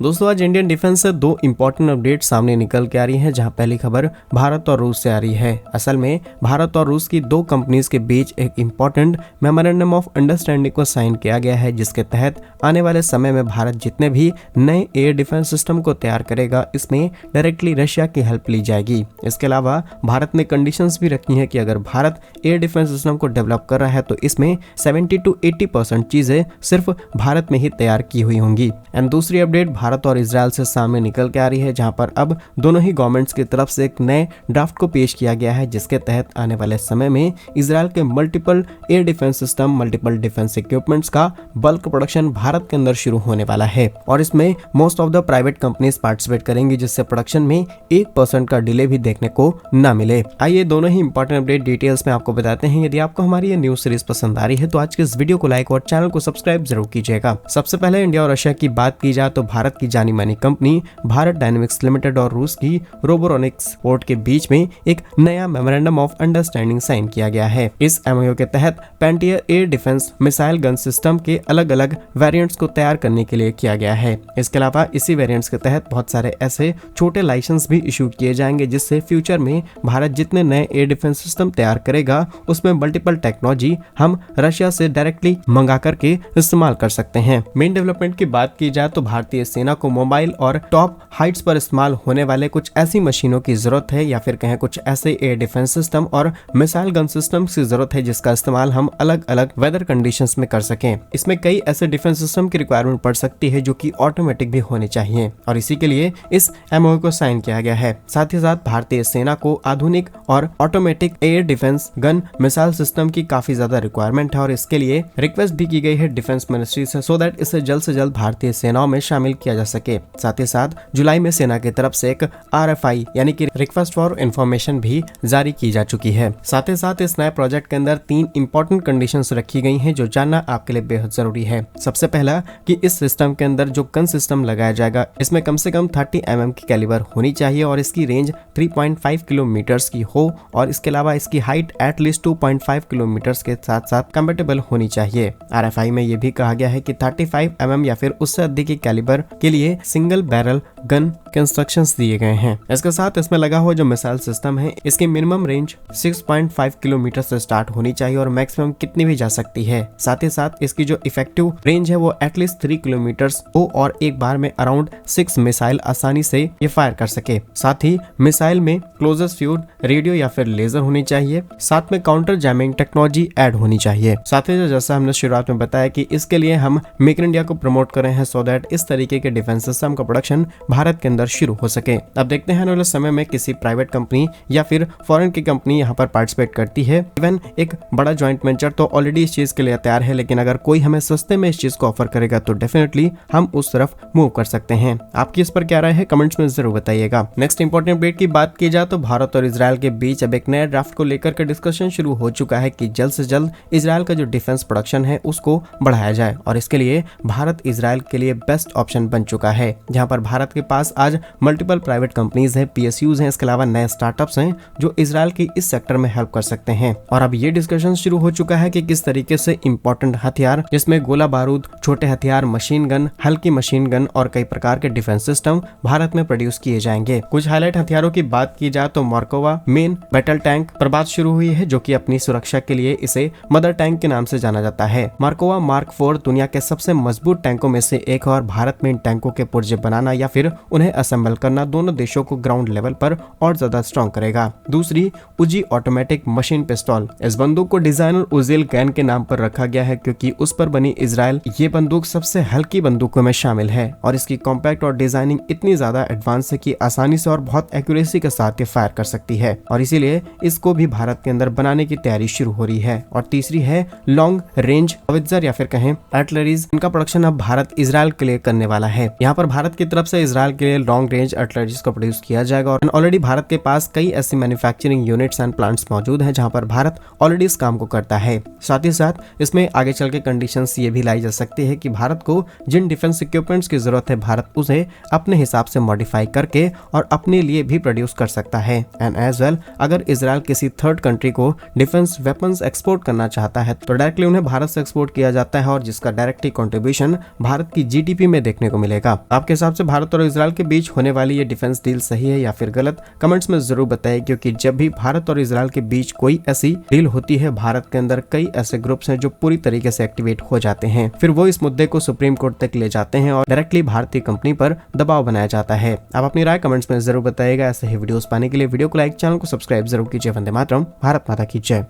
दोस्तों आज Indian defence से दो इंपॉर्टेंट अपडेट सामने निकल के आ रही हैं, जहां पहली खबर भारत और रूस से आ रही है। असल में भारत और रूस की दो कंपनीज के बीच एक इंपॉर्टेंट मेमोरेंडम ऑफ अंडरस्टैंडिंग को साइन किया गया है, जिसके तहत आने वाले समय में भारत जितने भी नए एयर डिफेंस सिस्टम को तैयार करेगा, इसमें डायरेक्टली रशिया की हेल्प ली जाएगी। इसके अलावा भारत ने कंडीशंस भी रखी हैं कि अगर भारत एयर डिफेंस सिस्टम को डेवलप कर रहा है तो इसमें 70 to 80% चीजें सिर्फ भारत में ही तैयार की हुई होंगी। एंड दूसरी अपडेट भारत और इजरायल से सामने निकल के आ रही है, जहां पर अब दोनों ही गवर्नमेंट्स की तरफ से एक नए ड्राफ्ट को पेश किया गया है, जिसके तहत आने वाले समय में इजरायल के multiple air defence system, multiple defence equipments का बल्क प्रोडक्शन भारत के अंदर शुरू होने वाला है और इसमें most of the private companies participate करेंगी, जिससे प्रोडक्शन में 1% का डिले भी देखने को न मिले। आइए दोनों ही इंपॉर्टेंट अपडेट डिटेल्स में आपको बताते हैं। यदि आपको हमारी ये न्यूज सीरीज पसंद आ रही है तो आज के इस वीडियो को लाइक और चैनल को सब्सक्राइब जरूर कीजिएगा। सबसे पहले इंडिया और रशिया की बात की जाए तो भारत की जानी मानी कंपनी भारत डायनेमिक्स लिमिटेड और रूस की रोबोरोनिक्स पोर्ट के बीच में एक नया मेमोरेंडम ऑफ अंडरस्टैंडिंग साइन किया गया है। इस एमओयू के तहत Pantsir air defence missile gun system के अलग अलग वेरिएंट्स को तैयार करने के लिए किया गया है। इसके अलावा इसी वेरिएंट्स के तहत बहुत सारे ऐसे छोटे लाइसेंस भी इशू किए जाएंगे, जिससे फ्यूचर में भारत जितने नए एयर डिफेंस सिस्टम तैयार करेगा उसमें मल्टीपल टेक्नोलॉजी हम रशिया से डायरेक्टली मंगा करके इस्तेमाल कर सकते हैं। मेन डेवलपमेंट की बात की जाए तो भारतीय सेना को मोबाइल और टॉप हाइट्स पर इस्तेमाल होने वाले कुछ ऐसी मशीनों की जरूरत है, या फिर कहें कुछ ऐसे एयर डिफेंस सिस्टम और मिसाइल गन सिस्टम की जरूरत है जिसका इस्तेमाल हम अलग अलग वेदर कंडीशंस में कर सकें। इसमें कई ऐसे डिफेंस सिस्टम की रिक्वायरमेंट पड़ सकती है जो कि ऑटोमेटिक भी होने चाहिए और इसी के लिए इस एमओयू को साइन किया गया है। साथ ही साथ भारतीय सेना को आधुनिक और automatic air defence gun missile system की काफी ज्यादा रिक्वायरमेंट है और इसके लिए रिक्वेस्ट भी की गई है डिफेंस मिनिस्ट्री से, सो दैट इसे जल्द से जल्द भारतीय सेनाओं में शामिल किया जा सके। साथ ही साथ जुलाई में सेना की तरफ से एक RFI यानी कि रिक्वेस्ट फॉर इंफॉर्मेशन भी जारी की जा चुकी है। साथ ही साथ इस नए प्रोजेक्ट के अंदर 3 इंपॉर्टेंट कंडीशंस रखी गई हैं जो जानना आपके लिए बेहद जरूरी है। सबसे पहला कि इस सिस्टम के अंदर जो गन सिस्टम लगाया जाएगा इसमें कम से कम 30 mm की कैलिबर होनी चाहिए और इसकी रेंज 3.5 किलोमीटर्स की हो और इसके अलावा इसकी हाइट एटलीस्ट 2.5 किलोमीटर्स के साथ साथ कंपैटिबल होनी चाहिए। RFI में यह भी कहा गया है कि 35 mm या फिर उससे अधिक की कैलिबर के लिए सिंगल बैरल गन के इंस्ट्रक्शंस दिए गए हैं। इसके साथ इसमें लगा हुआ जो मिसाइल सिस्टम है इसकी मिनिमम रेंज 6.5 किलोमीटर से स्टार्ट होनी चाहिए और मैक्सिमम कितनी भी जा सकती है। साथ ही साथ इसकी जो इफेक्टिव रेंज है वो एटलीस्ट 3 किलोमीटर हो और एक बार में अराउंड 6 मिसाइल आसानी से ये फायर कर सके। साथ ही मिसाइल में क्लोजेस्ट फ्यूड रेडियो या फिर लेजर होनी चाहिए। साथ में काउंटर जैमिंग टेक्नोलॉजी ऐड होनी चाहिए। साथ ही जैसा हमने शुरुआत में बताया कि इसके लिए हम मेक इन इंडिया को प्रमोट कर रहे हैं, सो दैट इस तरीके के डिफेंस सिस्टम का प्रोडक्शन भारत के अंदर शुरू हो सके। अब देखते हैं आने वाले समय में किसी प्राइवेट कंपनी या फिर फॉरेन की कंपनी यहाँ पर पार्टिसिपेट करती है। इवन एक बड़ा ज्वाइंट वेंचर तो ऑलरेडी इस चीज के लिए तैयार है, लेकिन अगर कोई हमें सस्ते में इस चीज को ऑफर करेगा तो डेफिनेटली हम उस तरफ मूव कर सकते हैं। आपकी इस पर क्या राय है कमेंट्स में जरूर बताइएगा। नेक्स्ट इंपॉर्टेंट अपडेट की बात की जाए तो भारत और इजरायल के बीच अब एक नए ड्राफ्ट को लेकर के डिस्कशन शुरू हो चुका है कि जल्द से जल्द इजरायल का जो डिफेंस प्रोडक्शन है उसको बढ़ाया जाए और इसके लिए भारत इजरायल के लिए बेस्ट ऑप्शन बन चुका है, जहां पर भारत के पास आज मल्टीपल प्राइवेट कंपनीज हैं, PSUs हैं, इसके अलावा नए स्टार्टअप्स हैं जो इजरायल की इस सेक्टर में हेल्प कर सकते हैं। और अब ये डिस्कशन शुरू हो चुका है कि किस तरीके से इंपॉर्टेंट हथियार जिसमें गोला बारूद, छोटे हथियार, मशीन गन, हल्की मशीन गन और कई प्रकार के डिफेंस सिस्टम भारत में प्रोड्यूस किए जाएंगे। कुछ हाईलाइट हथियारों की बात की जाए तो मार्कोवा मेन बैटल टैंक पर बात शुरू हुई है, जो कि अपनी सुरक्षा के लिए इसे मदर टैंक के नाम से जाना जाता है। मार्कोवा मार्क 4 दुनिया के सबसे मजबूत टैंकों में से एक और भारत में इन टैंकों के पुर्जे बनाना या फिर उन्हें असेंबल करना दोनों देशों को ग्राउंड लेवल पर और ज्यादा स्ट्रॉन्ग करेगा। दूसरी उजी ऑटोमेटिक मशीन पिस्तौल। इस बंदूक को डिजाइनर उजिल गैन के नाम पर रखा गया है क्योंकि उस पर बनी इजरायल ये बंदूक सबसे हल्की बंदूकों में शामिल है और इसकी कॉम्पैक्ट और डिजाइनिंग इतनी ज्यादा एडवांस है कि आसानी से और बहुत एक्यूरेसी के साथ ये फायर कर सकती है और इसीलिए इसको भी भारत के अंदर बनाने की तैयारी शुरू हो रही है। और तीसरी है लॉन्ग रेंज हवित्जर या फिर कहें आर्टिलरीज। इनका प्रोडक्शन अब भारत इजरायल के लिए करने वाला है। यहाँ पर भारत की तरफ से इजरायल के लिए लॉन्ग रेंज आर्टिलरीज को प्रोड्यूस किया जाएगा। और ऑलरेडी भारत के पास कई ऐसी मैन्युफैक्चरिंग यूनिट्स एंड प्लांट्स मौजूद हैं जहां पर भारत ऑलरेडी इस काम को करता है। साथ ही साथ इसमें आगे चल के कंडीशंस ये भी लाई जा सकती है कि भारत को जिन डिफेंस इक्विपमेंट्स की जरूरत है भारत उसे अपने हिसाब से मॉडिफाई करके और अपने लिए भी प्रोड्यूस कर सकता है। एंड एज वेल अगर इजराइल किसी थर्ड कंट्री को डिफेंस वेपन्स एक्सपोर्ट करना चाहता है तो डायरेक्टली उन्हें भारत से एक्सपोर्ट किया जाता है और जिसका डायरेक्टली कंट्रीब्यूशन भारत की जीडीपी में देखने को मिलेगा। आपके हिसाब से भारत और इजराइल के बीच होने वाली ये डिफेंस डील सही है या फिर गलत, कमेंट्स में जरूर बताइए, क्योंकि जब भी भारत और इजराइल के बीच कोई ऐसी डील होती है भारत के अंदर कई ऐसे ग्रुप्स हैं जो पूरी तरीके से एक्टिवेट हो जाते हैं। फिर वो इस मुद्दे को सुप्रीम कोर्ट तक ले जाते हैं और डायरेक्टली भारतीय कंपनी पर दबाव बनाया जाता है। आप अपनी राय कमेंट्स में जरूर बताइएगा। ऐसे ही वीडियोस पाने के लिए वीडियो को लाइक, चैनल को सब्सक्राइब जरूर कीजिए। वंदे मातरम, भारत माता की जय।